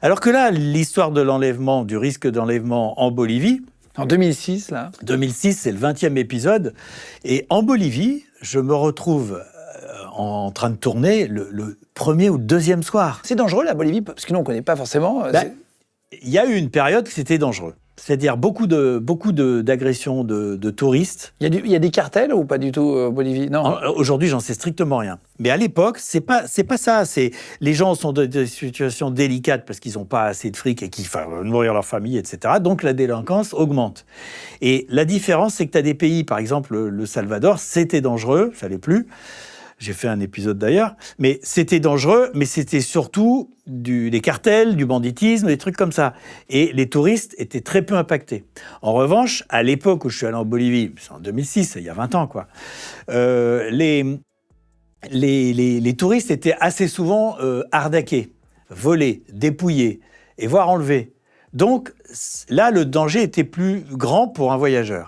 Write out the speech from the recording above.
Alors que là, l'histoire de l'enlèvement, du risque d'enlèvement en Bolivie, En 2006, là. 2006, c'est le 20e épisode, et en Bolivie, je me retrouve en train de tourner le premier ou le deuxième soir. C'est dangereux, la Bolivie, parce que nous, on ne connaît pas forcément. Il y a eu une période que c'était dangereux. C'est-à-dire beaucoup d'agressions de touristes. Il y a des cartels ou pas du tout en Bolivie? Non. Aujourd'hui, j'en sais strictement rien. Mais à l'époque, c'est pas ça. Les gens sont dans des situations délicates parce qu'ils n'ont pas assez de fric et qu'ils veulent nourrir leur famille, etc. Donc la délinquance augmente. Et la différence, c'est que tu as des pays, par exemple le Salvador, c'était dangereux, ça l'est plus. J'ai fait un épisode d'ailleurs, mais c'était dangereux, mais c'était surtout des cartels, du banditisme, des trucs comme ça. Et les touristes étaient très peu impactés. En revanche, à l'époque où je suis allé en Bolivie, c'est en 2006, il y a 20 ans, quoi, les touristes étaient assez souvent arnaqués, volés, dépouillés, et voire enlevés. Donc là, le danger était plus grand pour un voyageur.